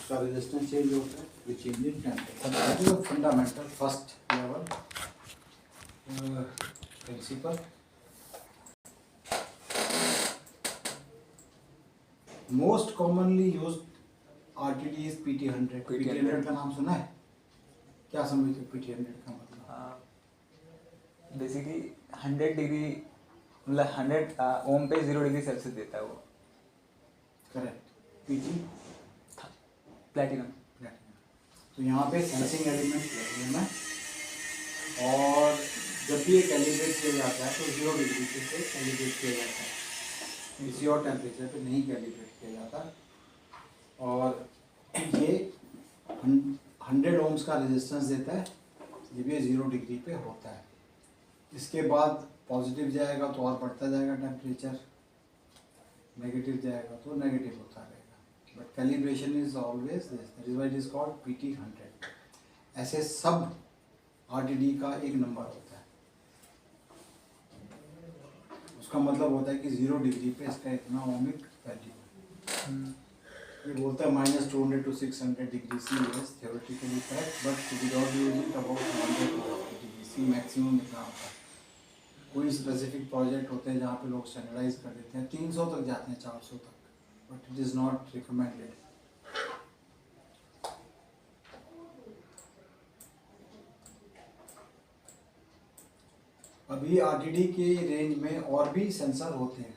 उसका resistance change होता है which change in temperature. That is the fundamental first level principle. Most commonly used RTD is PT100। PT100 का नाम सुना है? क्या समझते हो PT100 का मतलब? बेसिकली 100 डिग्री मतलब 100 ओम पे 0 डिग्री सेल्सियस देता है वो। करेक्ट। PT platinum. तो यहाँ पे सेंसिंग एलिमेंट प्लेटिनम है, और जब भी ये कैलिब्रेट किया जाता है तो 0 डिग्री से कैलिब्रेट किया जाता है, किसी और टेम्परेचर पे नहीं कैलिब्रेट किया जाता। और ये 100 ओम्स का रेजिस्टेंस देता है जब ये 0 डिग्री पे होता है। इसके बाद पॉजिटिव जाएगा तो और बढ़ता जाएगा टेम्परेचर, नेगेटिव जाएगा तो नेगेटिव होता रहेगा। But calibration is always this, that is why it is called PT100। ऐसे सब आरटीडी का एक नंबर होता है। उसका मतलब होता है कि 0 डिग्री पे इसका इतना ओमिक वैल्यू है। ये बोलता है -200 to 600 degree C is theoretically correct, but without using about 100 degree C maximum इतना होता है। कोई स्पेसिफिक प्रोजेक्ट होते हैं जहाँ पे लोग स्टैंडर्डाइज कर देते हैं, 300 तक जाते हैं, 400 तक, but it is not recommended. अभी आरटीडी के रेंज में और भी सेंसर होते हैं।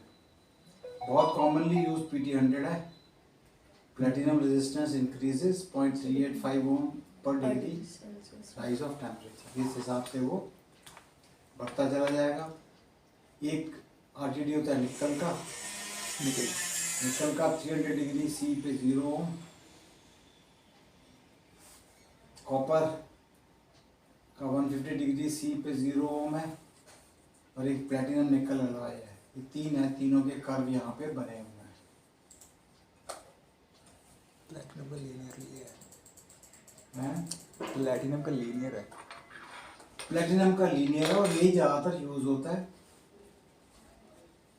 बहुत कॉमनली यूज PT100 है। प्लेटिनम रेजिस्टेंस इंक्रीजेस 0.385 ओम पर डिग्री राइज ऑफ टेम्परेचर। इस हिसाब से वो बढ़ता चला जाएगा। एक आरटीडी होता है निकल का। निकल का 300 डिग्री सी पे 0 ओम। कॉपर का 150 डिग्री सी पे 0 ओम है, और एक प्लेटिनम निकल अलॉय है। ये तीन है, तीनों के कर्व यहाँ पे बने हुए हैं। प्लेटिनम का लीनियर हैं? प्लेटिनम का लीनियर है। प्लेटिनम का लीनियर है और यही ज़्यादातर यूज होता है।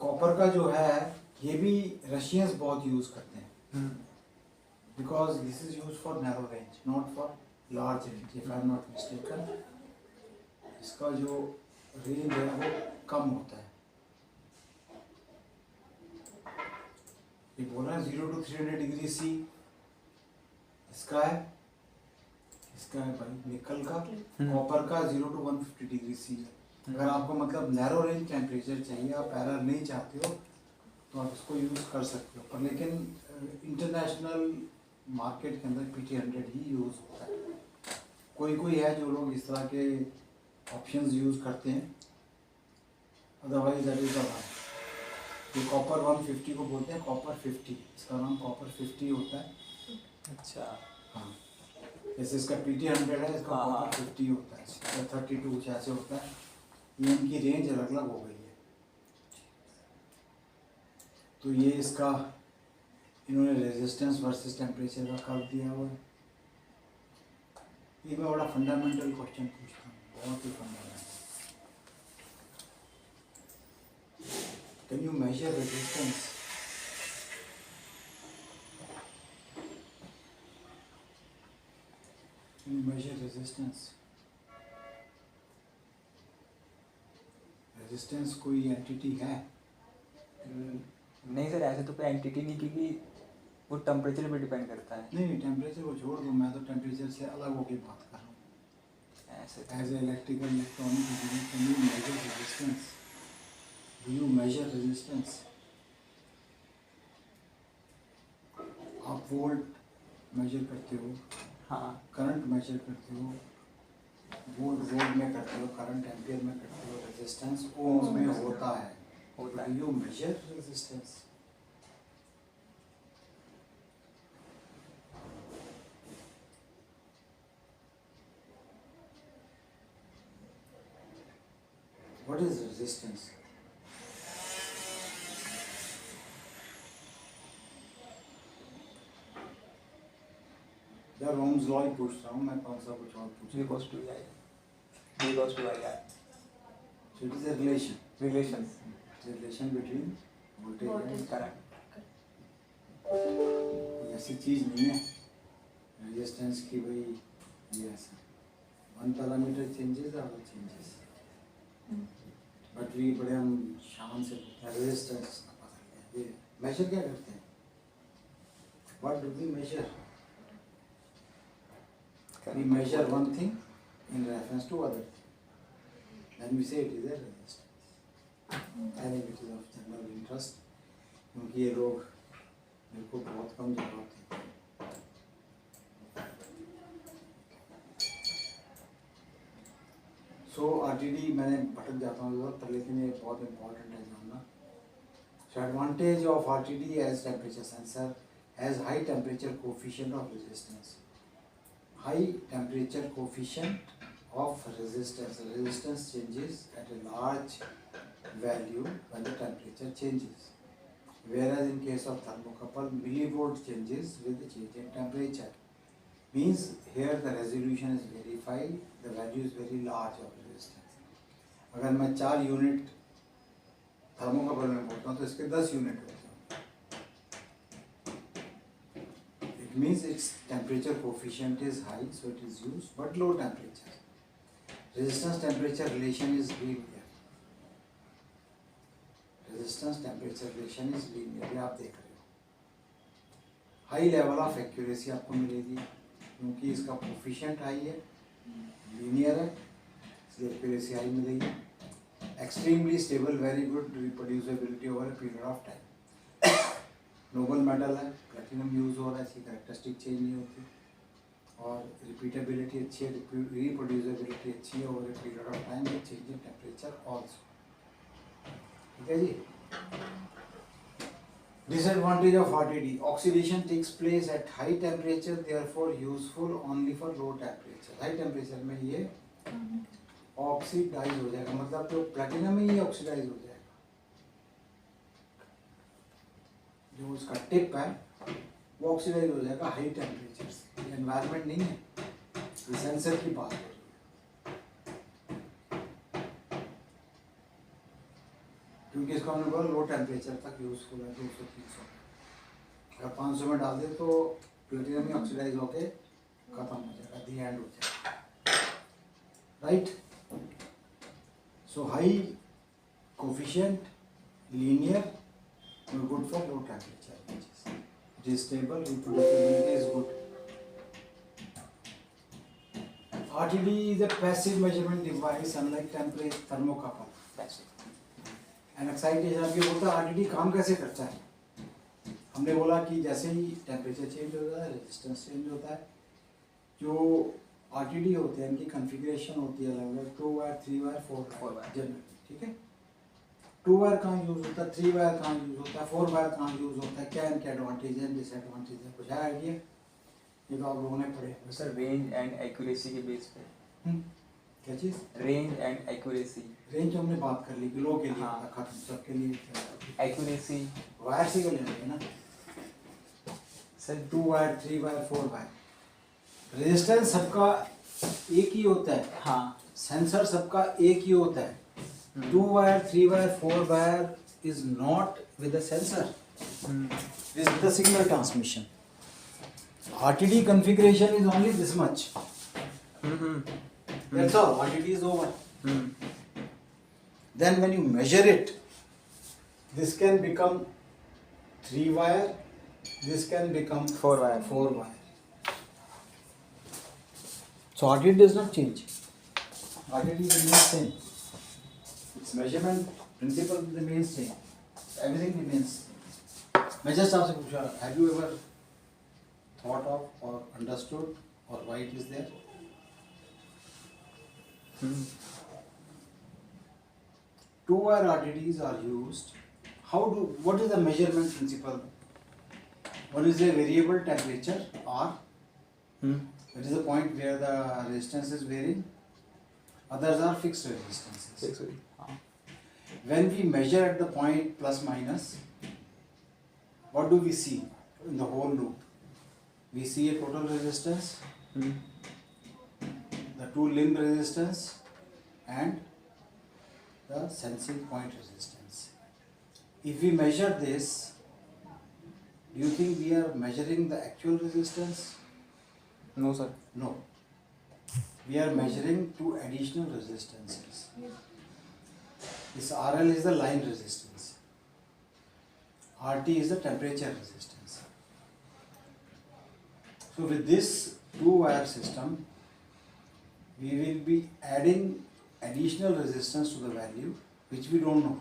कॉपर का जो है ये भी रशियंस बहुत यूज करते हैं, because this is use for narrow range, not for large range, if I am not mistaken. इसका जो रेंज है वो कम होता है। ये बोला 0 to 300 डिग्री सी इसका है। इसका है भाई निकल का। कॉपर का 0 to 150 डिग्री सी है। अगर आपको मतलब नैरो रेंज टेम्परेचर चाहिए, आप एरर नहीं चाहते हो, तो आप इसको यूज़ कर सकते हो। पर लेकिन इंटरनेशनल मार्केट के अंदर PT100 ही यूज़ होता है। कोई कोई है जो लोग इस तरह के ऑप्शंस यूज़ करते हैं, otherwise that is the one. ये कॉपर 150 को बोलते हैं कॉपर 50, इसका नाम कॉपर 50 होता है। अच्छा। हाँ, जैसे इसका PT100 है, इसका हाँ, कॉपर 50 होता है, इसका 32 कुछ ऐसे होता है। ये इनकी रेंज अलग अलग हो गई है। तो ये इसका इन्होंने रेजिस्टेंस वर्सेस टेम्परेचर का कर्व दिया हुआ है। ये मैं बड़ा फंडामेंटल क्वेश्चन पूछता हूँ, बहुत ही fundamental. Can you measure resistance? Can you measure resistance? Resistance कोई एंटिटी है? नहीं सर, ऐसे तो कोई एंटिटी नहीं, क्योंकि वो टेम्परेचर पे डिपेंड करता है। नहीं, टेम्परेचर को छोड़ दो, मैं तो टेम्परेचर से अलग होकर बात कर रहा हूँ। ऐसे as a electrical electronic engineer, can you measure resistance? Do you measure resistance? आप वोल्ट मेजर करते हो, हाँ, करंट मेजर करते हो, वोल्ट में करते हो, करंट एम्पियर में करते हो, रेजिस्टेंस ओम्स में होता है। Do you measure resistance? What is resistance? यार ओम्स लॉ ही पूछ रहा हूँ मैं, कौन सा कुछ और पूछ रहा हूँ? So it is a relation between voltage and current. कोई ऐसी चीज नहीं है रेजिस्टेंस की भाई ये ऐसा 1 पैरामीटर चेंजेस और चेंजेस, बट वी बड़े हम शान से रेजिस्टेंस का पता है। ये मेजर क्या करते हैं? What do we measure? We measure one thing in reference to other thing. Then we say it is a resistance. I think it is of general interest क्योंकि ये लोग मेरे को बहुत कम जवाब देते हैं। So RTD मैंने भटक जाता हूँ पर लेकिन ये बहुत important है जानना। So advantage of RTD as temperature sensor has high temperature coefficient of resistance. High temperature coefficient of resistance. Resistance changes at a large value when the temperature changes. Whereas in case of thermocouple, millivolt changes with the change in temperature. Means here the resolution is verified, the value is very large of resistance. अगर मैं 4 unit thermocouple में बोलता हूँ तो इसके 10 unit होते हैं। It means its temperature coefficient is high, so it is used, but low temperature. Resistance temperature relation is linear. Resistance temperature relation is linear. ये आप देख रहे हो। High level of accuracy आपको मिलेगी क्योंकि इसका coefficient high है, linear है, इसलिए accuracy high मिलेगी। Extremely stable, very good reproducibility over a period of time. Nobel metal है, प्लेटिनम यूज हो रहा है, इसकी कैरेक्टरिस्टिक चेंज नहीं होती और रिपीटेबिलिटी अच्छी है, रिप्रोड्यूसिबिलिटी अच्छी है over a period of time with change in temperature also. ठीक है जी। Disadvantage of RTD, oxidation takes place at high temperature, therefore useful only for low temperature. High temperature में ये ऑक्सीडाइज हो जाएगा, मतलब तो प्लेटिनम में ये ऑक्सीडाइज हो जाएगा, जो उसका टिप है वो ऑक्सीडाइज हो जाएगा हाई टेम्परेचर से। ये एनवायरनमेंट नहीं है, ये सेंसर की बात हो रही है। क्योंकि इसको हमने बोला लो टेम्परेचर तक यूजफुल है, 200-300। अगर 500 में डाल दे तो प्लेटिनम में ऑक्सीडाइज होके खत्म हो जाएगा, दी एंड हो जाएगा, right. So high coefficient, linear, good for low temperature ranges. It is stable, reproducibility is good. RTD is a passive measurement device unlike temperature thermocouple. And excitation आपके बोलता है RTD काम कैसे करता है? हमने बोला कि जैसे ही टेम्परेचर चेंज होता है, रेजिस्टेंस चेंज होता है, जो RTD होते हैं इनकी कॉन्फ़िगरेशन होती है अलग-अलग, 2 वायर, 3 वायर, 4 वायर जनरली, ठीक है। 2 वायर कहाँ यूज होता है, 3 वायर कहाँ यूज होता है, 4 वायर कहाँ यूज होता है, क्या इनके एडवांटेज है, डिसएडवांटेज है, कुछ है आइडिया? ये तो आप लोगों ने पढ़े सर। रेंज एंड एक्यूरेसी के बेस पे। क्या चीज़? Range and accuracy. रेंज हमने बात कर ली कि लो के लिए हाँ। खत्म, सबके लिए। एक्यूरेसी वायर से कर लेंगे ना sir, 2 wire, 3 wire, 4 wire. Resistance सबका एक ही होता है, हाँ। सेंसर सबका एक ही होता है। 2 wire, 3 wire, 4 wire is not with the sensor. It is with the signal transmission. RTD configuration is only this much. That's all. RTD is over. Then when you measure it, this can become 3 wire. This can become 4 wire. 4 wire. So RTD does not change. RTD remains same. Its measurement principle remains same. Everything remains. मैं just आपसे पूछा, have you ever thought of or understood or why it is there? 2 wire RTDs are used. What is the measurement principle? One is a variable temperature R. That is the point where the resistance is varying. Others are fixed resistances. When we measure at the point plus minus, what do we see in the whole loop? We see a total resistance, the 2 limb resistance and the sensing point resistance. If we measure this, do you think we are measuring the actual resistance? No, sir. No. We are measuring two additional resistances. This RL is the line resistance. RT is the temperature resistance. So with this two-wire system, we will be adding additional resistance to the value which we don't know.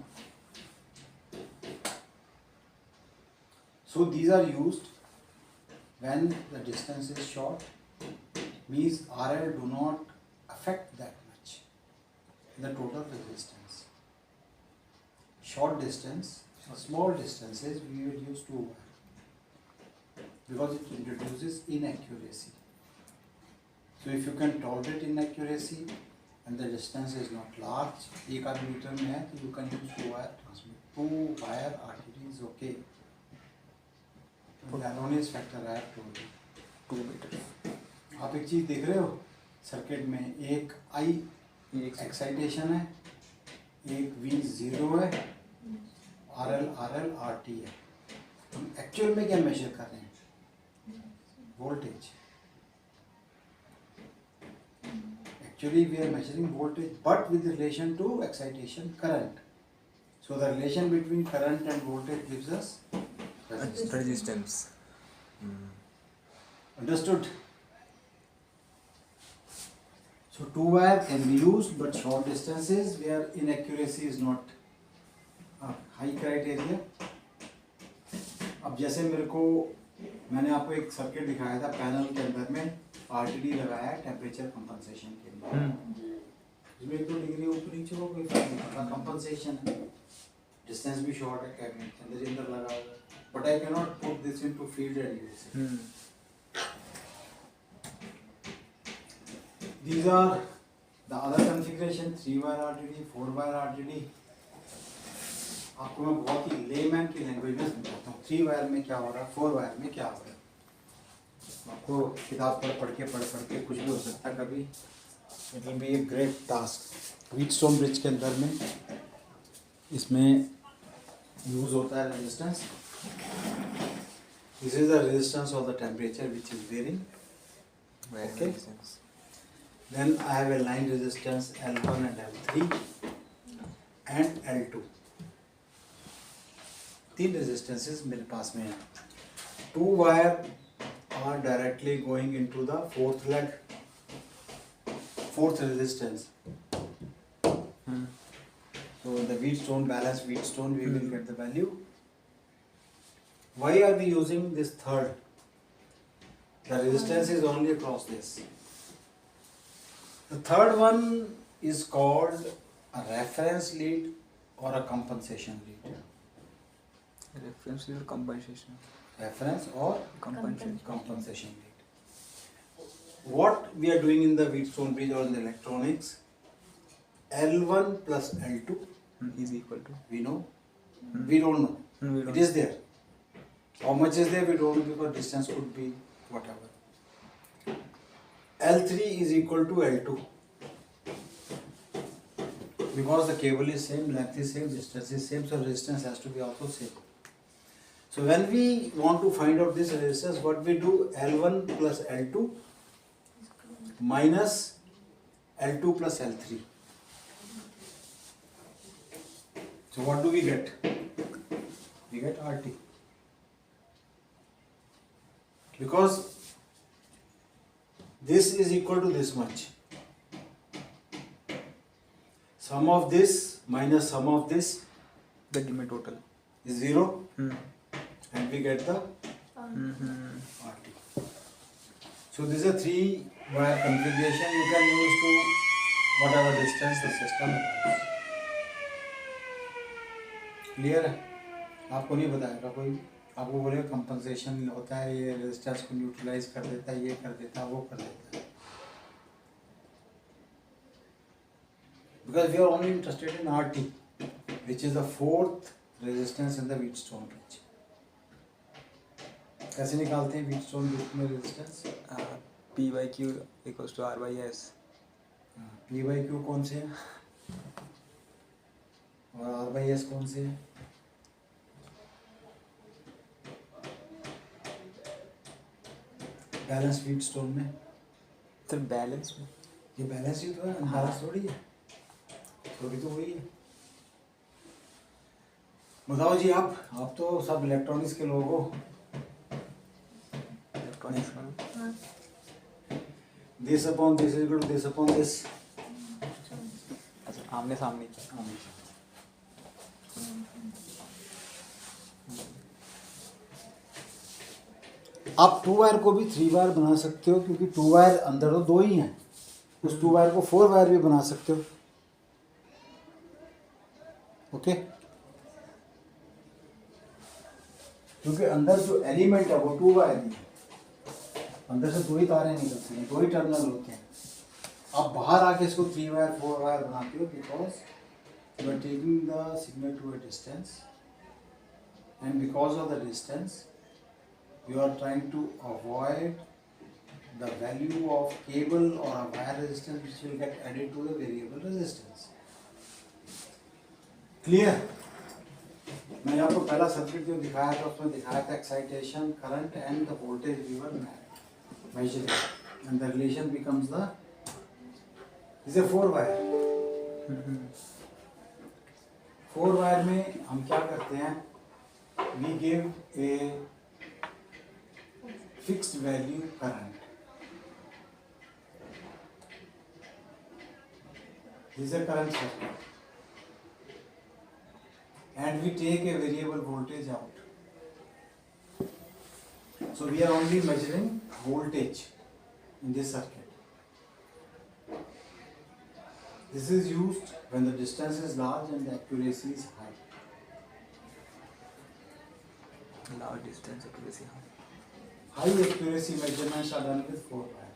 So these are used when the distance is short, means RL do not affect that much in the total resistance. Short distance or small distances we will use two wire because it introduces inaccuracy. So if you can tolerate inaccuracy and the distance is not large, 1 meter में है तो you can use two wire transmit. Two wire RTD is okay. The erroneous factor I have told you. 2 meters. आप एक चीज देख रहे हो circuit में, एक I एक्साइटेशन है, एक V जीरो है, RL RT है. हम एक्चुअल में क्या मेजर कर रहे हैं? Voltage. Actually we are measuring voltage but with relation to excitation current. So the relation between current and voltage gives us resistance. Resistance. Understood? So two wire can be used but short distances where inaccuracy is not high criteria. अब जैसे मैंने आपको एक circuit दिखाया था, panel के अंदर में RTD लगाया है टेम्परेचर कंपनसेशन के लिए. इसमें 1-2 डिग्री ऊपर नीचे हो कोई फर्क नहीं पड़ता, कंपनसेशन है, डिस्टेंस भी शॉर्ट है, कैबिनेट के अंदर लगा हुआ है. But I can not put this into field and use it. These are the other configuration, 3-wire RTD, 4-wire RTD. आपको मैं बहुत ही लेमैन की लैंग्वेज में समझाता हूँ 3 वायर में क्या हो रहा है, 4 वायर में क्या हो रहा है. आपको किताब पढ़ के कुछ भी हो सकता है कभी. It will be a great task. Wheatstone bridge के अंदर में इसमें यूज होता है resistance. This is the resistance of the temperature which is varying. Okay. Then I have a line resistance L1 and L3 and L2. 3 resistances मेरे पास में है. 2 wire are directly going into the fourth leg, fourth resistance. So the Wheatstone, balanced Wheatstone, we will get the value. Why are we using this third? The resistance is only across this. The third one is called a reference lead or a compensation lead. Reference lead or compensation? Reference or Compensation. lead. What we are doing in the Wheatstone bridge or in the electronics, L1 plus L2 is equal to? we know, we don't know. We don't It is there. How much is there we don't know because distance could be whatever. L3 is equal to L2 because the cable is same, length is same, distance is same, so resistance has to be also same. So when we want to find out this resistance, what we do, L1 plus L2 minus L2 plus L3. So what do we get? We get RT. Because this is equal to this much. Sum of this minus sum of this That give me total. is 0 and we get the RT. So this is a 3-wire configuration you can use to whatever distance the system has. Clear है? आपको नहीं बताएगा कोई, आपको बोलेगा compensation होता है, ये रेजिस्टेंस को न्यूट्रलाइज कर देता है, ये कर देता है, वो कर देता है. Because we are only interested in RT, which is the 4th resistance in the Wheatstone bridge. कैसे निकालते हैं Wheatstone bridge में resistance? P by Q equals to R by S. P by Q कौन से हैं और R by S कौन से हैं? बैलेंस Wheatstone में सर बैलेंस में ये बैलेंस ही तो है, अनबैलेंस थोड़ी है, थोड़ी तो वही है। बताओ जी, आप तो सब इलेक्ट्रॉनिक्स के लोग हो। इलेक्ट्रॉनिक्स में this upon this is equal to this upon this. अच्छा आमने सामने आप 2 वायर को भी 3 वायर बना सकते हो, क्योंकि 2 वायर अंदर तो 2 ही हैं। उस 2 वायर को 4 वायर भी बना सकते हो। ओके, क्योंकि अंदर जो एलिमेंट है वो 2 वायर ही है, अंदर से 2 ही तारें निकलती हैं, 2 ही टर्मिनल होते हैं। आप बाहर आके इसको 3 वायर 4 वायर बनाते हो, because you are taking the signal to a distance, and because of the distance you are trying to avoid the value of cable or a wire resistance which will get added to the variable resistance. Clear? मैंने आपको पहला circuit जो दिखाया था उसमें दिखाया था excitation, current and the voltage we were measuring, and the relation becomes the is a 4 wire. 4 wire में हम क्या करते हैं, we give a fixed value current. This is a current circuit, and we take a variable voltage out. So we are only measuring voltage in this circuit. This is used when the distance is large and the accuracy is high. large distance accuracy High accuracy measurements are done with 4 wire.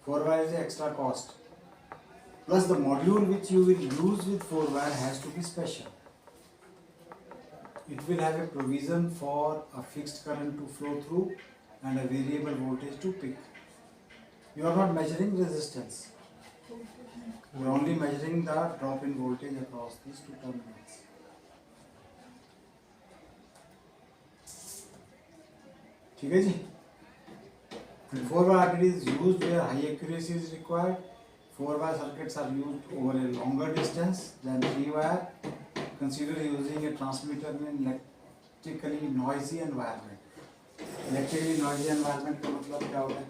4 wire is extra cost. Plus the module which you will use with 4 wire has to be special. It will have a provision for a fixed current to flow through and a variable voltage to pick. You are not measuring resistance. You are only measuring the drop in voltage across these 2 terminals. ठीक है जी? 4 wire RTD is used where high accuracy is required. 4 wire circuits are used over a longer distance than 3 wire. Consider using a transmitter in electrically noisy environment. Electrically noisy environment का मतलब क्या होता है?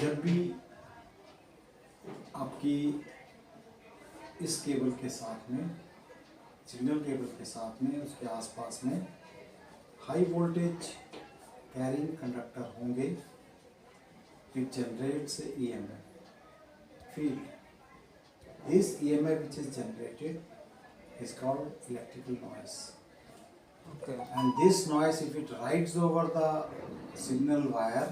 जब भी आपकी इस केबल के साथ में, सिग्नल केबल के साथ में, उसके आसपास में हाई वोल्टेज कैरिंग कंडक्टर होंगे, it generates a EMF field. This EMF which is generated is called electrical noise. okay And this noise, if it rides over the signal wire,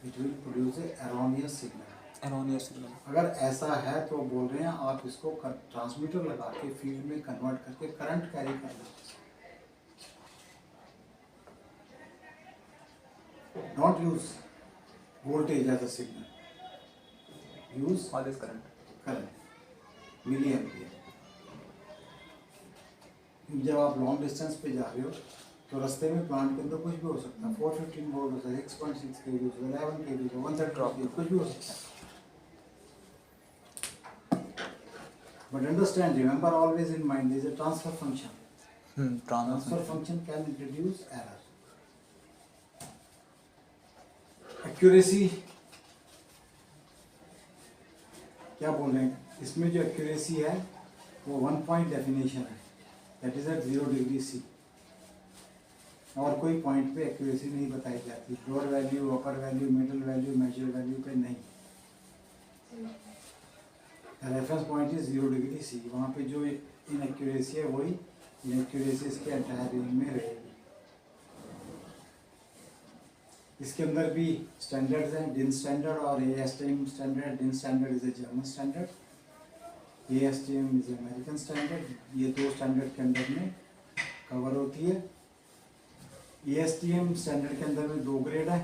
it will produce a erroneous signal. erroneous signal अगर ऐसा है तो बोल रहे हैं आप इसको transmitter लगा के फील्ड में कन्वर्ट करके करंट कैरी कर लो. Don't use voltage as a signal. Use always current current, milliampere. जब आप लॉन्ग डिस्टेंस पे जा रहे हो तो रास्ते में प्लांट के अंदर कुछ भी हो सकता है. 415 वोल्ट हो सकता है, 6.6 kV हो सकता है, 11 kV हो, 130 ड्रॉप, कुछ भी हो सकता है. But understand, remember always in mind, there is a transfer function. Transfer function can introduce error. Accuracy क्या बोल रहे हैं, इसमें जो accuracy है वो 1 point definition है, that is at 0 degree C. और कोई पॉइंट पे accuracy नहीं बताई जाती, lower value, upper value, middle value, measure value पे नहीं. Reference point is 0 degree C. वहाँ पे जो इनएक्यूरेसी है वही इनएक्यूरेसी इसके एंटायर रेंज में रहेगी. इसके अंदर भी स्टैंडर्ड्स हैं, DIN स्टैंडर्ड और ASTM standard. DIN standard is a German standard, ASTM is American standard. ये 2 स्टैंडर्ड के अंदर में कवर होती है. ASTM स्टैंडर्ड के अंदर में 2 ग्रेड है,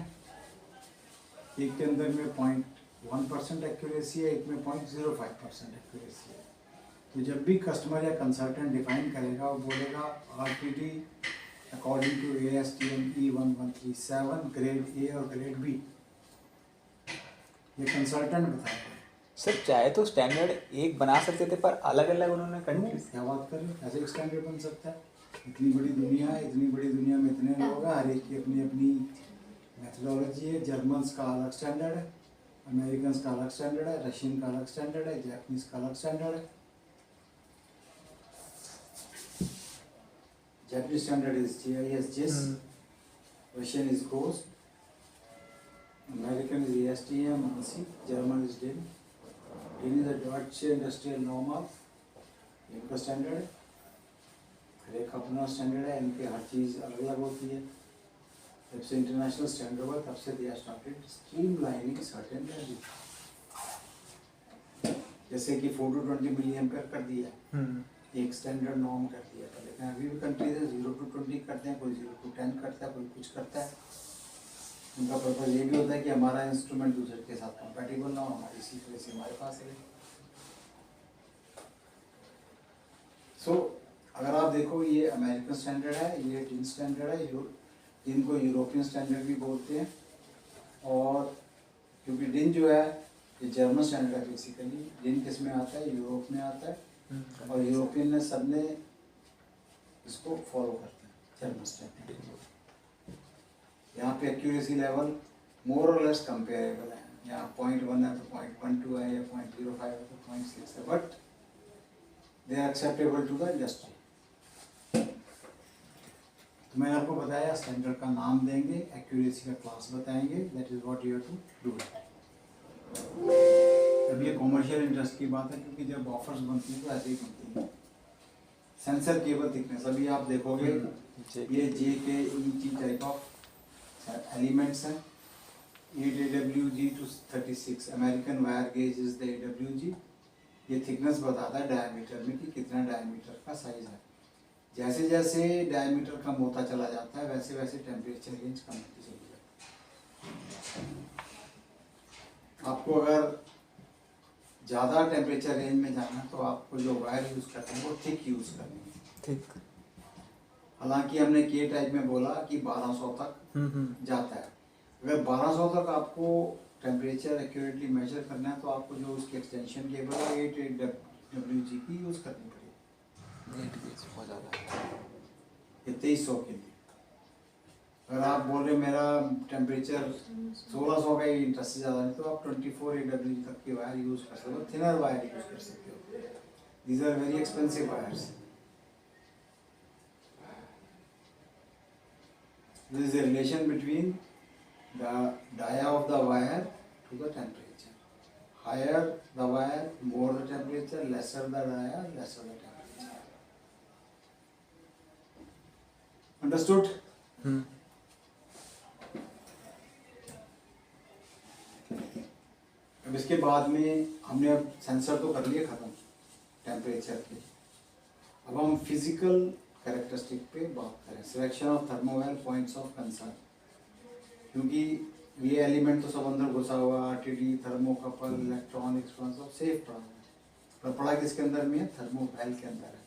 एक के अंदर में 0.1% एक्यूरेसी है, एक में 0.05% एक्यूरेसी है. तो जब भी कस्टमर या कंसल्टेंट डिफाइन करेगा वो बोलेगा RTD according to ASTM E1137 grade A और ग्रेड B। ये कंसल्टेंट बताया। सर चाहे तो स्टैंडर्ड एक बना सकते थे, पर अलग अलग उन्होंने कंट्रीज। क्या बात कर रहे हो? ऐसे स्टैंडर्ड बन सकता है? इतनी बड़ी दुनिया है, इतनी बड़ी दुनिया में इतने लोग हैं, हर एक की अपनी अपनी मेथडोलॉजी है। जर्मन्स का अलग स्टैंडर्ड है, अमेरिकन का अलग स्टैंडर्ड है, रशियन का अलग स्टैंडर्ड है, जापानीज का अलग स्टैंडर्ड है। Japanese standard is GIS, Russian is GOS, American is ASTM, ANSI, German is DIN. DIN is a Deutsche Industrial Normal, इनका स्टैंडर्ड है। हर एक अपना स्टैंडर्ड है, इनके हर चीज़ अलग अलग होती है। जब से इंटरनेशनल स्टैंडर्ड हुआ तब से they started streamlining certain value. जैसे कि 4 to 20 मिलियन कर दिया, एक स्टैंडर्ड नॉर्म कर दिया था। लेकिन अभी भी कंट्रीज है 0 to 20 करते हैं, कोई 0 to 10 करता है, कोई कुछ करता है। उनका पर्पज ये भी होता है कि हमारा इंस्ट्रूमेंट दूसरे के साथ कंपैटिबल ना हो, हमारी सीक्रेसी हमारे पास रहे। सो अगर आप देखो, ये अमेरिकन स्टैंडर्ड है, ये डिन स्टैंडर्ड है, इनको यूरोपियन स्टैंडर्ड भी बोलते हैं। और क्योंकि डिन जो है ये जर्मन स्टैंडर्ड है बेसिकली। डिन किस में आता है? यूरोप में आता है, और यूरोपियन ने सब ने इसको फॉलो करते हैं, जर्मन स्टैंडर्ड। यहाँ पे एक्यूरेसी लेवल मोर और लेस कंपेरेबल है। यहाँ 0.1 है तो 0.12 है, या 0.05 है तो 0.6 है, but they are acceptable to the industry. तो मैंने आपको बताया, स्टैंडर्ड का नाम देंगे, एक्यूरेसी का क्लास बताएंगे, that is what you have to do. अब ये कॉमर्शियल इंटरेस्ट की बात है, क्योंकि जब ऑफर्स बनती हैं तो ऐसे ही बनती हैं। सेंसर केबल थिकनेस, अभी आप देखोगे ये JKEG टाइप ऑफ एलिमेंट्स हैं। 8 AWG to 36 American wire gauge is the AWG। ये थिकनेस बताता है डायमीटर में कि कितना डायमीटर का साइज है। जैसे जैसे डायमीटर कम होता चला जाता है, वैसे वैसे टेम्परेचर रेंज कम होती चली जाती है। आपको अगर ज़्यादा टेम्परेचर रेंज में जाना है तो आपको जो वायर यूज़ करते हैं वो थिक यूज़ करनी है। ठीक। हालांकि हमने के टाइप में बोला कि 1200 तक जाता है। अगर 1200 तक आपको टेम्परेचर एक्यूरेटली मेजर करना है तो आपको जो उसकी एक्सटेंशन केबल है 8 AWG की यूज़ करनी पड़ेगी। बहुत ज़्यादा ये 2300 के लिए। अगर आप बोल रहे मेरा टेम्परेचर 1600 का ही इंटरेस्ट से ज़्यादा नहीं, तो आप 24 AWG तक की वायर यूज़ कर सकते हो, थिनर वायर यूज़ कर सकते हो। These are very expensive wires. There is a relation between the dia of the wire to the temperature. Higher the wire, more the temperature; lesser the dia, lesser the temperature. Understood? अब इसके बाद में हमने अब sensor तो कर लिए खत्म टेम्परेचर के। अब हम फिजिकल कैरेक्टरिस्टिक पे बात करें। Selection of thermowell points of concern, क्योंकि ये एलिमेंट तो सब अंदर घुसा हुआ, RTD, थर्मोकपल, इलेक्ट्रॉनिक्स सब सेफ पड़ा है, पर पड़ा किसके अंदर में है? थर्मोवेल के अंदर है।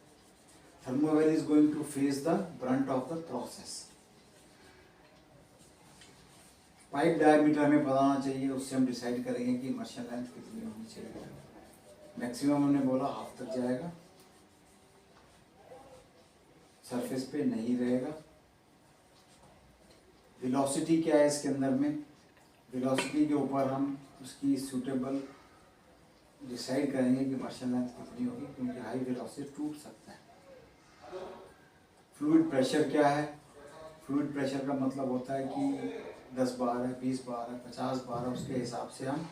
Thermowell is going to face the brunt of the process. Pipe diameter में बताना चाहिए, उससे हम डिसाइड करेंगे कि इमर्शन लेंथ कितनी होनी चाहिए। मैक्सिमम हमने बोला हाफ तक जाएगा, सरफेस पे नहीं रहेगा। वेलोसिटी क्या है इसके अंदर में? वेलोसिटी के ऊपर हम उसकी सूटेबल डिसाइड करेंगे कि इमर्शन लेंथ कितनी होगी, क्योंकि हाई वेलोसिटी टूट सकता है। फ्लूइड प्रेशर क्या है? फ्लूइड प्रेशर का मतलब होता है कि 10 बार है, 20 बार है, 50 बार है, उसके हिसाब से हम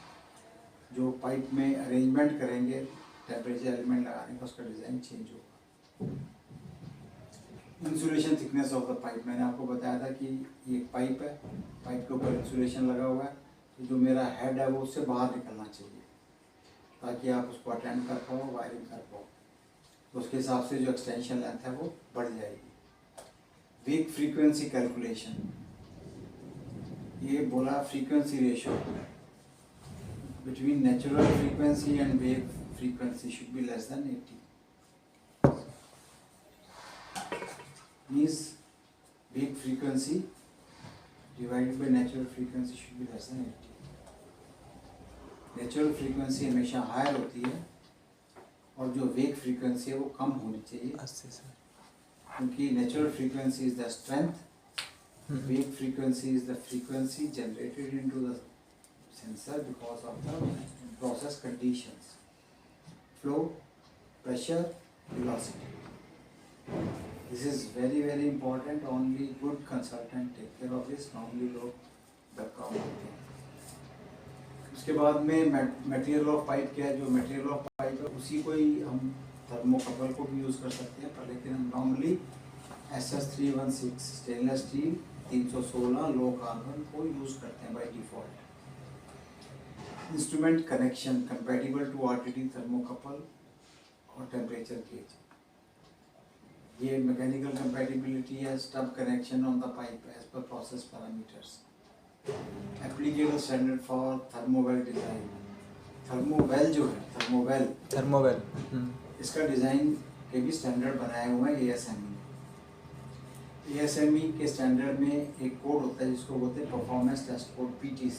जो पाइप में अरेंजमेंट करेंगे टेम्परेचर एलिमेंट लगाने का, उसका डिज़ाइन चेंज होगा। Insulation thickness of the pipe, मैंने आपको बताया था कि ये पाइप है, पाइप के ऊपर इंसुलेशन लगा हुआ है, तो जो मेरा हेड है वो उससे बाहर निकलना चाहिए ताकि आप उसको अटेंड कर पाओ, वायरिंग कर पाओ। तो उसके हिसाब से जो एक्सटेंशन लेंथ है वो बढ़ जाएगी। वीक फ्रीक्वेंसी कैलकुलेशन, ये बोला frequency ratio between natural frequency and wave frequency should be less than 80। Means weak frequency divided by natural frequency should be less than 80. Natural frequency हमेशा हायर होती है और जो वेक फ्रीक्वेंसी है वो कम होनी चाहिए, 80 सर। क्योंकि natural frequency is the strength, wake frequency is the frequency generated into the sensor because of the process conditions, flow, pressure, velocity. This is very very important. Only good consultant take care of this. Normally लोग धक्का मारते हैं. उसके बाद में material of pipe क्या है? जो मटेरियल ऑफ पाइप है उसी को ही हम थर्मोकपल को भी यूज़ कर सकते हैं, पर लेकिन हम normally SS316 stainless steel 316 low carbon को यूज़ करते हैं by default. Instrument connection compatible to RTD thermocouple और टेम्परेचर गेज. ये मैकेनिकल कंपैटिबिलिटी है. Stub connection on the pipe edge पर process parameters. Applicable standard for thermowell design. Thermowell जो है, thermowell इसका डिज़ाइन के भी स्टैंडर्ड बनाए हुए हैं ASME. ASME के स्टैंडर्ड में एक कोड होता है जिसको बोलते हैं performance test code PTC.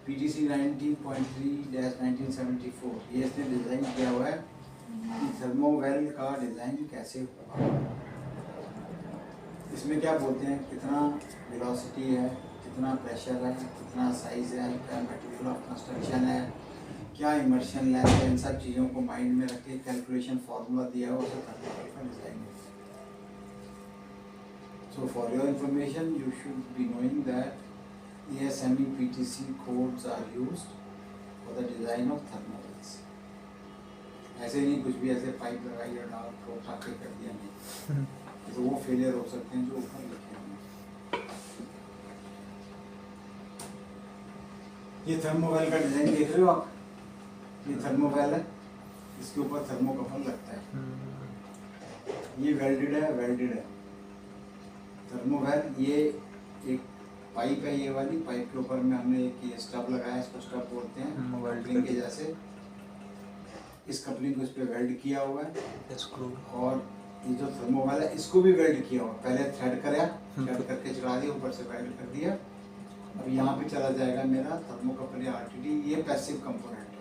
PTC 19.3-1974. ये इसने डिज़ाइन किया हुआ है कि थर्मोवेल का डिज़ाइन कैसे होगा. इसमें क्या बोलते हैं, कितना वेलोसिटी है, कितना प्रेशर है, कितना साइज़ है, क्या मटेरियल ऑफ कंस्ट्रक्शन है, क्या इमर्शन लेंथ है. इन सब चीज़ों को माइंड में रख के कैलकुलेशन फार्मूला दिया हुआ उसे थर्मोवेल का डिज़ाइन है. So for your information you should be knowing that ASME PTC codes are used for the design of thermowells. ऐसे नहीं कुछ भी ऐसे पाइप लगाई और डाल को उठा के कर दिया, नहीं. तो वो फेलियर हो सकते हैं जो ऊपर लिखे हैं. ये थर्मोवेल का डिज़ाइन देख रहे हो आप. ये थर्मोवेल है, इसके ऊपर थर्मोकपल लगता है. ये वेल्डेड है. थर्मोवेल ये एक पाइप है, ये वाली पाइप के ऊपर में हमने एक ये स्टब लगाया, इसको स्टब बोलते हैं कपलिंग के जैसे. इस कपलिंग को इस पर वेल्ड किया हुआ है. और ये जो थर्मोवेल है इसको भी वेल्ड किया हुआ है. पहले थ्रेड करके चढ़ा दिया, ऊपर से वेल्ड कर दिया. अब यहाँ पे चला जाएगा मेरा थर्मोकपल या RTD. ये पैसिव कंपोनेंट है,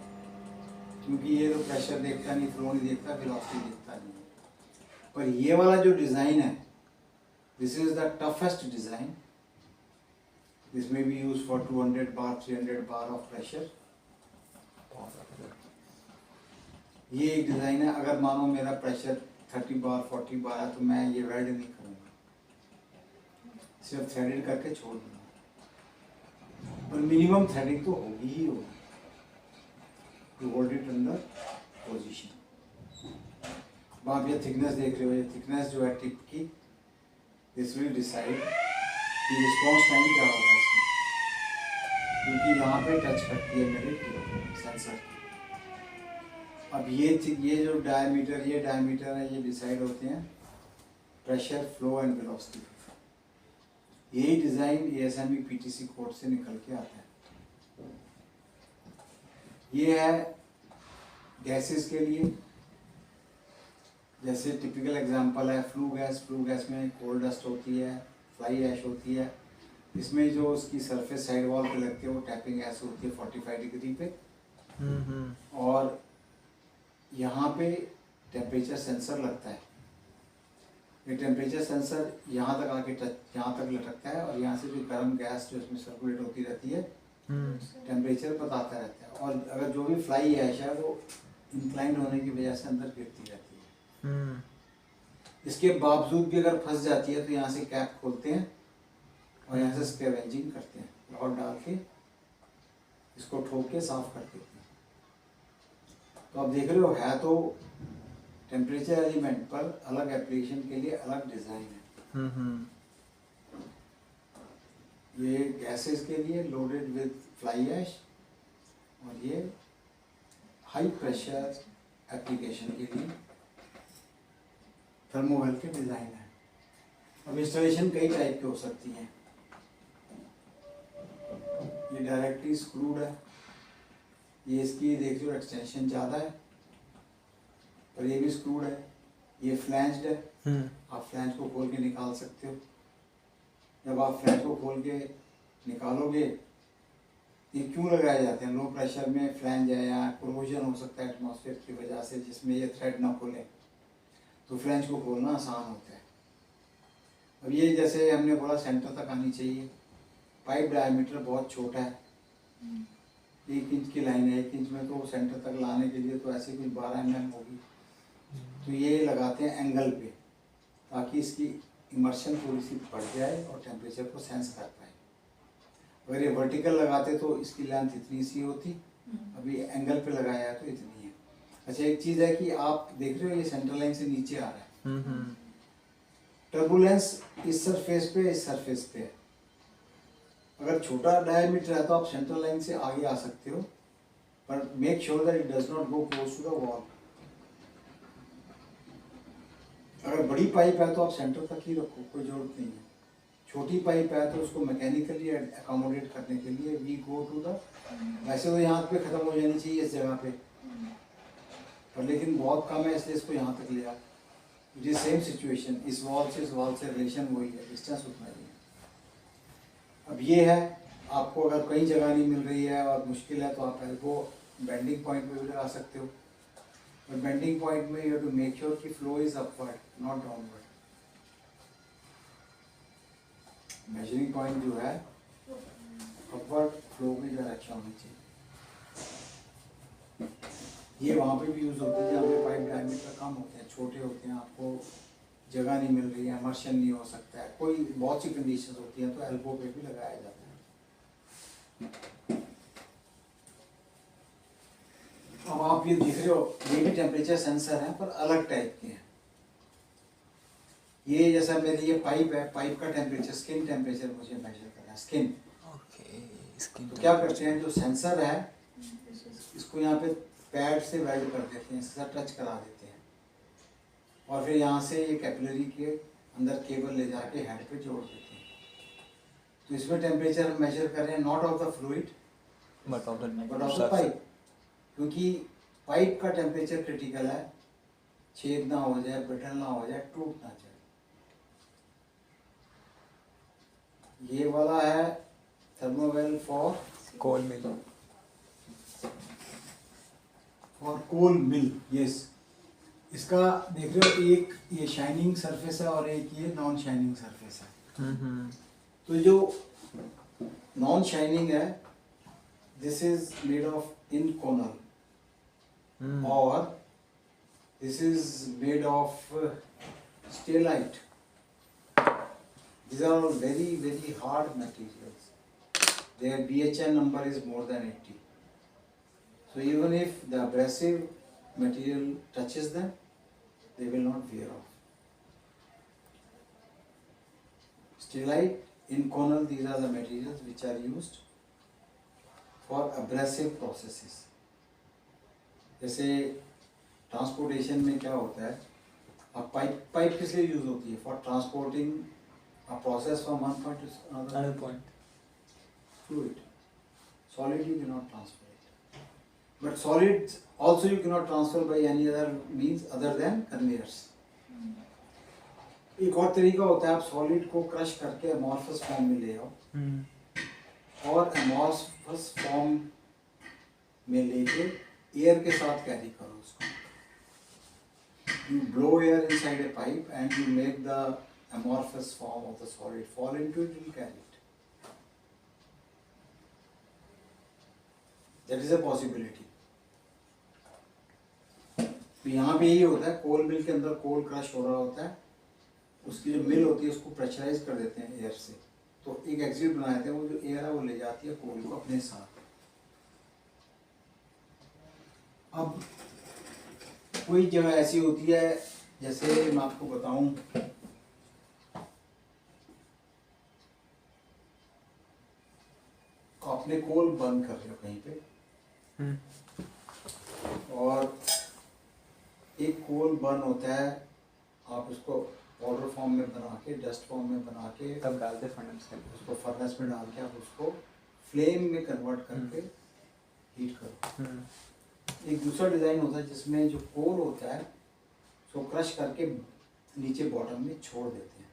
क्योंकि ये तो प्रेशर देखता नहीं, फ्लो नहीं देखता, वेलोसिटी देखता नहीं. पर ये वाला जो डिज़ाइन है, this is the toughest design. This may be use for 200 bar 300 bar of pressure. ये एक डिज़ाइन है. अगर मानो मेरा प्रेशर 30 बार 40 बार है तो मैं ये वेल्ड नहीं करूँगा, सिर्फ थ्रेडेड करके छोड़ दूँगा. पर मिनिमम थ्रेडिंग तो होगी ही होगी to hold it under position. आप ये थिकनेस देख रहे हो, ये थिकनेस जो है टिप की, दिस विल डिसाइड कि रिस्पॉन्स टाइम क्या होगा इसमें, क्योंकि यहाँ पे टच करती है मेरे टिप सेंसर की. अब ये जो डायमीटर है, ये डिसाइड होते हैं प्रेशर, फ्लो एंड वेलोसिटी. यही डिज़ाइन ASME PTC कोड से निकल के आता है. ये है गैसेस के लिए. जैसे टिपिकल एग्जांपल है फ्लू गैस में कोल डस्ट होती है, फ्लाई ऐश होती है. इसमें जो उसकी सरफेस साइड वॉल पे लगती है वो टैपिंग गैस होती है 45 डिग्री पे. और यहाँ पे टेम्परेचर सेंसर लगता है. ये टेम्परेचर सेंसर यहाँ तक आके यहाँ तक लटकता है और यहाँ से जो गर्म गैस जो इसमें सर्कुलेट होती रहती है टेम्परेचर बताता रहता है. और अगर जो भी फ्लाई ऐश है वो इंक्लाइंड होने की वजह से अंदर गिरती रहती है. इसके बावजूद भी अगर फंस जाती है तो यहाँ से कैप खोलते हैं और यहाँ से स्कैवेंजिंग करते हैं, रॉड डाल के इसको ठोक के साफ कर देते हैं. तो आप देख रहे हो है तो टेम्परेचर एलिमेंट पर अलग एप्लीकेशन के लिए अलग डिज़ाइन है. ये गैसेस के लिए लोडेड विद फ्लाई ऐश और ये हाई प्रेशर एप्लीकेशन के लिए थर्मोवेल के डिज़ाइन है. अब इंस्टॉलेशन कई टाइप के हो सकती हैं. ये डायरेक्टली स्क्रूड है. ये इसकी देख लो एक्सटेंशन ज़्यादा है, और ये भी स्क्रूड है. ये फ्लैंज्ड है. आप फ्लैंज को खोल के निकाल सकते हो. जब आप फ्लैट को खोल के निकालोगे, ये क्यों लगाए जाते हैं? लो प्रेशर में फ्लैंज है या कोरोजन हो सकता है एटमॉस्फेयर की वजह से, जिसमें ये थ्रेड ना खोले, तो फ्लैंज को खोलना आसान होता है। अब ये जैसे हमने बोला सेंटर तक आनी चाहिए। पाइप डायमीटर बहुत छोटा है, 1 इंच की लाइन है, 1 इंच में तो सेंटर तक लाने के लिए तो ऐसे कुछ 12 mm होगी। तो ये लगाते हैं एंगल पे, ताकि इसकी इमर्शन थोड़ी सी बढ़ जाए और टेम्परेचर को सेंस कर पाए। अगर ये वर्टिकल लगाते तो इसकी लेंथ इतनी सी होती, अभी एंगल पे लगाया है तो इतनी है। अच्छा, एक चीज़ है कि आप देख रहे हो ये सेंट्रल लाइन से नीचे आ रहा है। टर्बुलेंस इस सरफेस पे, इस सरफेस पे है। अगर छोटा डायमीटर है तो आप सेंट्रल लाइन से आगे आ सकते हो, पर make sure that it does not go close to the wall. अगर बड़ी पाइप है तो आप सेंटर तक ही रखो, कोई जरूरत नहीं है। छोटी पाइप है तो उसको मैकेनिकली अकोमोडेट करने के लिए वी गो टू द, वैसे तो यहाँ पे ख़त्म हो जानी चाहिए इस जगह पे, पर लेकिन बहुत कम है इसलिए इसको यहाँ तक ले आओ। इट इज सेम सिचुएशन, इस वॉल से रिलेशन वही है, डिस्टेंस उतना ही है। अब ये है, आपको अगर कहीं जगह नहीं मिल रही है और मुश्किल है तो आप एल्बो बेंडिंग पॉइंट पे भी लगा सकते हो। But bending point में you have to make sure कि flow is upward, not downward. Measuring point जो है upward flow की डायरेक्शन होनी चाहिए। ये वहाँ पे भी यूज़ होती है जहाँ पे पाइप डायमीटर कम होते हैं, छोटे होते हैं, आपको जगह नहीं मिल रही है, इमर्शन नहीं हो सकता है, कोई बहुत सी कंडीशंस होती हैं, तो एल्बो पे भी लगाया जाता है। अब आप ये देख रहे हो, ये भी टेम्परेचर सेंसर हैं पर अलग टाइप के हैं। ये जैसा मेरी ये पाइप है, पाइप का टेम्परेचर, स्किन टेम्परेचर मुझे मेजर करना है, स्किन। तो क्या करते हैं, जो सेंसर है इसको यहाँ पे पैड से वेल्ड कर देते हैं, इसके साथ टच करा देते हैं, और फिर यहाँ से ये कैपिलरी के अंदर केबल ले जाके हेड पे जोड़ देते हैं। तो इसमें टेम्परेचर हम मेजर कर रहे हैं not of the fluid but of the pipe, क्योंकि पाइप का टेम्परेचर क्रिटिकल है, छेद ना हो जाए, ब्रिटल ना हो जाए, टूट ना जाए। ये वाला है thermowell for coal mill, yes. इसका देख रहे हो, एक ये शाइनिंग सरफेस है और एक ये नॉन शाइनिंग सरफेस है। तो जो नॉन शाइनिंग है, this is made of Inconel, or this is made of steelite. These are all very very hard materials. Their BHN number is more than 80. So even if the abrasive material touches them, they will not wear off. Steelite, inconel, these are the materials which are used for abrasive processes. जैसे transportation में क्या होता है, अब pipe किस लिए use होती है? For transporting a process from one point two another point. Fluid, solid you can not transfer it, but solid also you can not transfer by any other means other than conveyors. एक और तरीका होता है, आप solid को crush करके amorphous form में ले आओ और अमॉर्फस फॉर्म में लेके एयर के साथ कैरी करो उसको। You blow air inside a pipe and you make the amorphous form of the solid fall into it, you carry it. That is a possibility. तो यहाँ पे यही होता है, कोल मिल के अंदर कोल क्रश हो रहा होता है, उसकी जो मिल होती है उसको प्रेशराइज कर देते हैं एयर से, तो एक एग्जिट बनाए थे, वो जो एयर है वो ले जाती है कोल को अपने साथ। अब कोई जगह ऐसी होती है, जैसे मैं आपको बताऊं, आपने कोल बर्न कर रहे हो कहीं पे, और एक कोल बर्न होता है, आप उसको पाउडर फॉर्म में बना के, डस्ट फॉर्म में बना के तब डालते फर्नेस में, उसको फर्नेस में डाल के आप उसको फ्लेम में कन्वर्ट करके हीट करो। एक दूसरा डिज़ाइन होता है जिसमें जो कोल होता है उसको क्रश करके नीचे बॉटम में छोड़ देते हैं।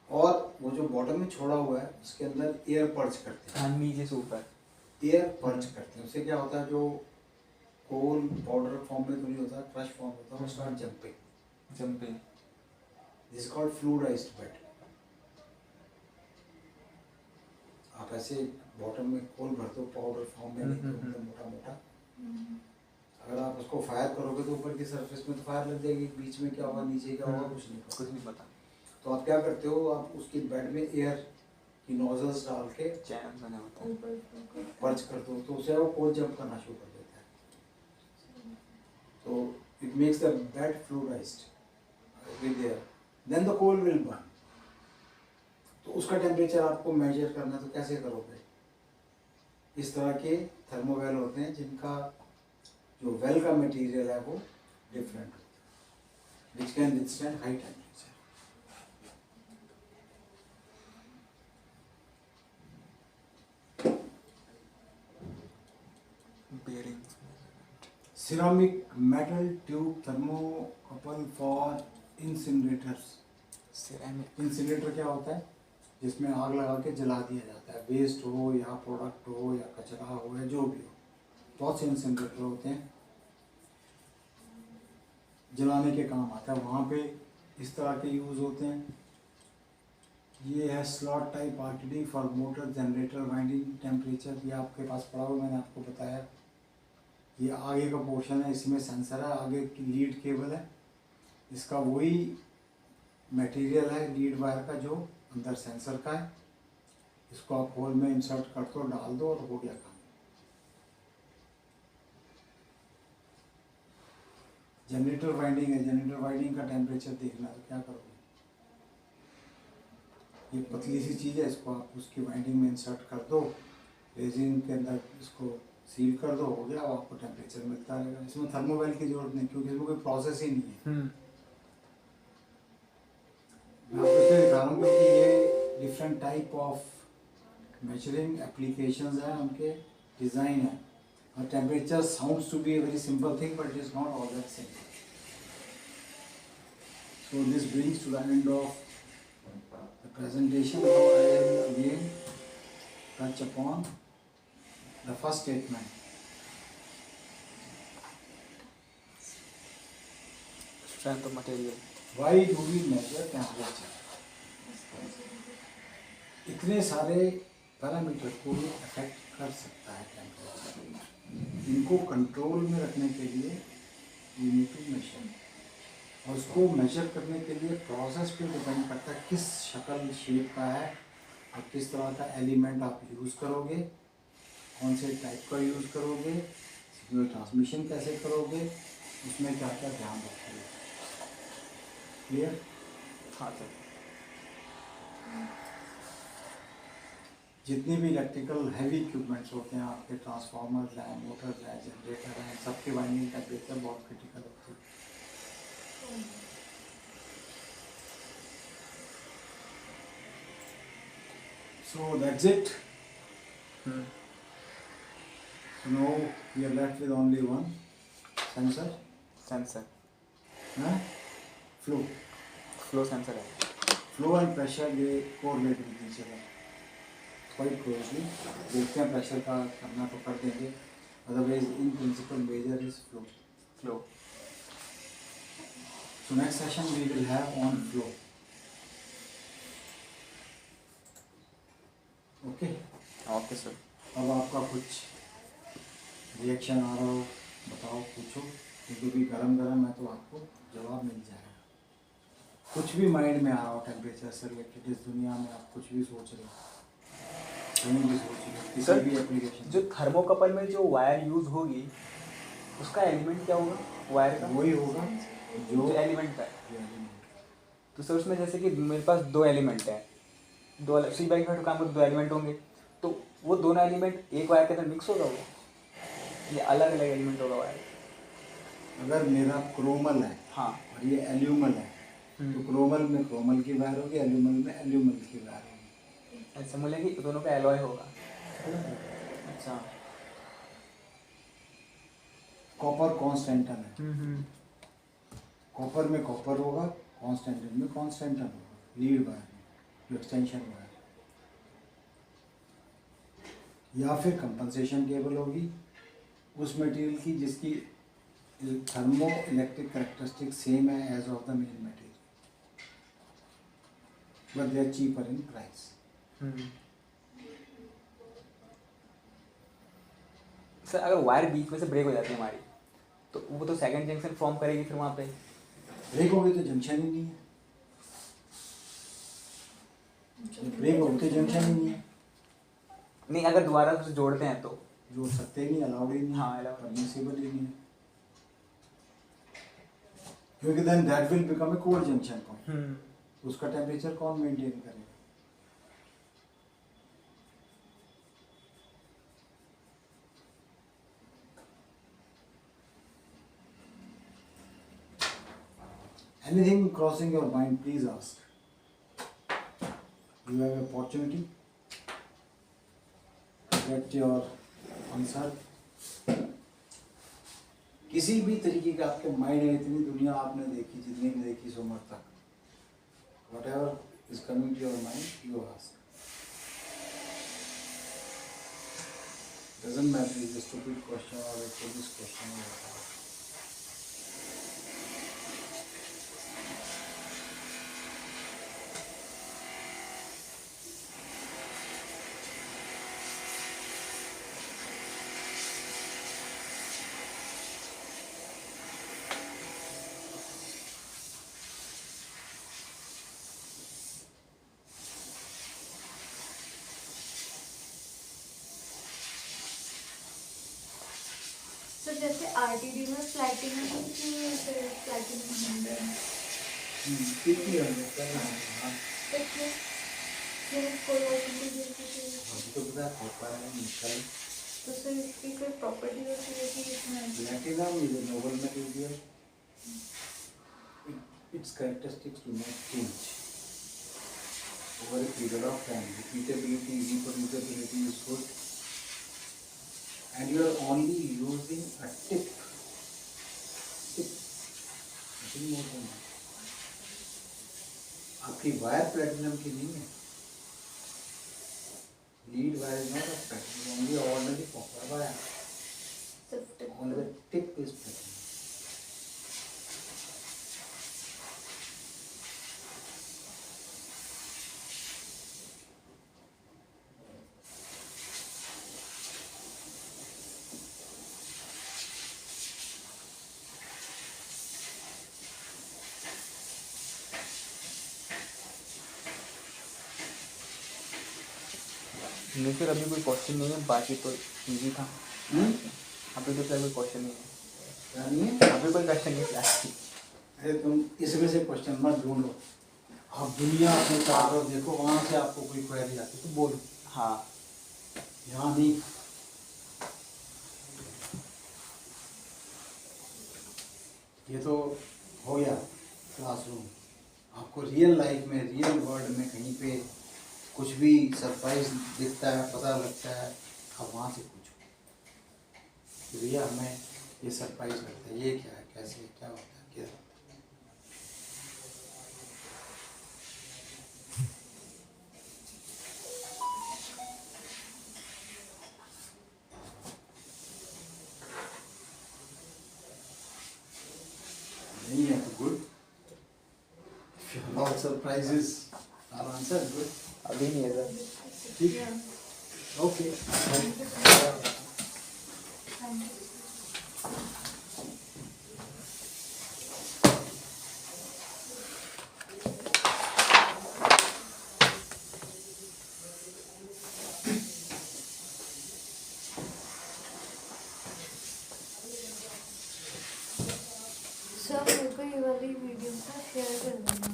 और वो जो बॉटम में छोड़ा हुआ है उसके अंदर एयर पर्च करते हैं, हाँ नीचे से ऊपर। एयर पर्च करते हैं। उससे क्या होता है, जो कोल पाउडर फॉर्म में तो नहीं होता, क्रश फॉर्म होता है, वो start jumping. Jumping. This called fluidised bed. आप ऐसे बॉटम में कोल भरते हो पाउडर फॉर्म में, नहीं तो एकदम मोटा मोटा। अगर आप उसको फायर करोगे तो ऊपर की सरफेस में तो फायर लग जाएगी, बीच में क्या होगा, नीचे क्या होगा, कुछ नहीं पता। कुछ नहीं पता। तो आप क्या करते हो, आप उसकी बेड में एयर की नोजल्स डाल के चैनल बना होता है। पर्च करते हो, तो उससे वो कोल जंप करना शुरू कर देता है। तो it makes the bed fluidised with air, then the coal will burn. तो उसका टेम्परेचर आपको मेजर करना है, तो कैसे करोगे? इस तरह के थर्मोवेल होते हैं जिनका जो वेल का मटेरियल है वो डिफरेंट होता है, which can withstand high temperature. Bearings. Ceramic metal tube thermocouple for incinerators। Ceramic. Incinerator क्या होता है? जिसमें आग लगा के जला दिया जाता है, वेस्ट हो या प्रोडक्ट हो या कचरा हो या जो भी हो। बहुत से इंसिनेटर होते हैं, जलाने के काम आता है, वहाँ पे इस तरह के यूज़ होते हैं। ये है slot type RTD for motor generator winding temperature. ये आपके पास पड़ा हुआ, मैंने आपको बताया। ये आगे का पोर्शन है, इसमें सेंसर है, आगे की लीड केबल है, इसका वही मटेरियल है लीड वायर का जो अंदर सेंसर का है। इसको आप होल में इंसर्ट कर दो, डाल दो और हो गया काम। जनरेटर वाइंडिंग है, जनरेटर वाइंडिंग का टेम्परेचर देखना, तो क्या करोगे? ये पतली सी चीज़ है, इसको आप उसकी वाइंडिंग में इंसर्ट कर दो, रेजिन के अंदर इसको सील कर दो, हो गया, और आपको टेम्परेचर मिलता रहेगा। इसमें थर्मोवेल की जरूरत नहीं, क्योंकि इसमें कोई प्रोसेस ही नहीं है। मैं आपको इसलिए दिखा रहा हूँ क्योंकि ये different type of measuring applications हैं, उनके डिज़ाइन है। और temperature sounds to be a very simple thing, but it is not all that simple. So this brings to the end of the presentation. Now I will again touch upon the first statement. Strength of material. Why do we measure temperature? इतने सारे parameter को affect कर सकता है temperature. इनको control में रखने के लिए यू नीड टू मेजर, और उसको मेजर करने के लिए प्रोसेस पे डिपेंड करता है किस शक्ल शेप का है और किस तरह का एलिमेंट आप यूज़ करोगे, कौन से टाइप का यूज़ करोगे, सिग्नल ट्रांसमिशन कैसे करोगे, उसमें क्या क्या ध्यान रखोगे। क्लियर? हाँ सर। जितनी भी इलेक्ट्रिकल हैवी इक्विपमेंट्स होते हैं आपके, ट्रांसफार्मर हैं, मोटर्स हैं, जनरेटर हैं, सबके वाइंडिंग टेम्परेचर बहुत क्रिटिकल होती है। So that's it. No we are left with only one sensor. Sensor. Flow flow sensor है। फ्लो एंड प्रेशर ये correlate with each other quite closely. देखते हैं, प्रेशर का करना तो कर देंगे, otherwise in principle measure is flow. Flow. So next session we will have on flow. Okay. Okay sir. अब आपका कुछ रिएक्शन आ रहा हो, बताओ, पूछो, क्योंकि भी गरम गरम है तो आपको जवाब मिल जाएगा। कुछ भी माइंड में आ रहा हो टेम्परेचर से रिलेटेड, इस दुनिया में आप कुछ भी सोच रहे हो, कहीं भी सोच रहे हो, किसी सर, भी एप्लीकेशन, जो थर्मोकपल में जो वायर यूज होगी उसका एलिमेंट क्या होगा वायर का? वही होगा जो जो एलिमेंट का है। element। तो सर उसमें जैसे कि मेरे पास दो एलिमेंट हैं, दो सी बाई का काम दो एलिमेंट होंगे, तो वो दोनों एलिमेंट एक वायर के अंदर मिक्स होगा, वो ये अलग अलग एलिमेंट होगा वायर? अगर मेरा क्रोमल है हाँ। और ये एल्यूमल है, तो क्रोमल में क्रोमल की वायर होगी, एल्यूमल में एल्यूमल की वायर होगी। ऐसे बोले कि दोनों का एलॉय होगा। अच्छा। कॉपर कॉन्स्टेंटन है, कॉपर में कॉपर होगा, कॉन्स्टेंटन में कॉन्स्टेंटन होगा, लीड वायर में। जो एक्सटेंशन हुआ है, या फिर कंपनसेशन केबल होगी उस मटेरियल की जिसकी थर्मो इलेक्ट्रिक करेक्टरिस्टिक सेम है as of the main material, but they are cheaper in price. Sir अगर वायर बीच में से ब्रेक हो जाती है हमारी, तो वो तो सेकंड जंक्शन फॉर्म करेगी फिर वहाँ पे। ब्रेक हो गई तो जंक्शन ही नहीं है, ब्रेक हो गई तो जंक्शन ही नहीं है। नहीं, अगर दोबारा उसे जोड़ते हैं तो जोड़ सकते ही नहीं, अलाउड ही नहीं, हाँ, allowed। परमिसिबल ही नहीं है, क्योंकि then that will become a cold junction point, उसका टेम्परेचर कौन मेंटेन करेगा। Anything crossing your mind, please ask. You have opportunity to get your answer. किसी भी तरीके का आपके माइंड में, इतनी दुनिया आपने देखी, जितनी भी देखी इस उम्र तक, whatever is coming to your mind, you ask. Doesn't matter if it's a stupid question or a foolish question or whatever. Sir जैसे आरटीडी में प्लैटिनम की प्लैटिनम 100 कितनी है करना है, हाँ फिर कोई और चीज़ हमको तो पता है कॉपर है, निकल, तो सर इसकी कोई प्रॉपर्टी होती है कि इसमें platinum is a noble material. Its characteristics do not change over a period of time. Repeatability, reproducibility is good, and you are only using a tip, nothing more than that. आपकी wire platinum की नहीं है, lead wire is not of platinum, only ordinary copper wire, सिर्फ only the tip is platinum. नहीं sir, अभी कोई question नहीं है, बाकी तो इजी था। अभी तो सर कोई क्वेश्चन नहीं है, क्या नहीं है? अभी कोई क्वेश्चन नहीं क्लास की। अरे तुम इसमें से क्वेश्चन मत ढूंढो, आप दुनिया अपने चारों ओर देखो, वहाँ से आपको कोई क्वेरी आती तो बोलो, हाँ, यहाँ नहीं। ये तो हो गया क्लासरूम, आपको रियल लाइफ में, रियल वर्ल्ड में कहीं पे कुछ भी सरप्राइज दिखता है, पता लगता है, आप वहाँ से पूछो कि भैया हमें ये सरप्राइज लगता है, ये क्या है, कैसे, क्या होता है, क्या होता है। नहीं है तो good, all surprises are answer good, अभी नहीं है सर। ठीक है, ओके। सर मेरे को ये वाली वीडियो का शेयर कर देना।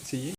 चाहिए।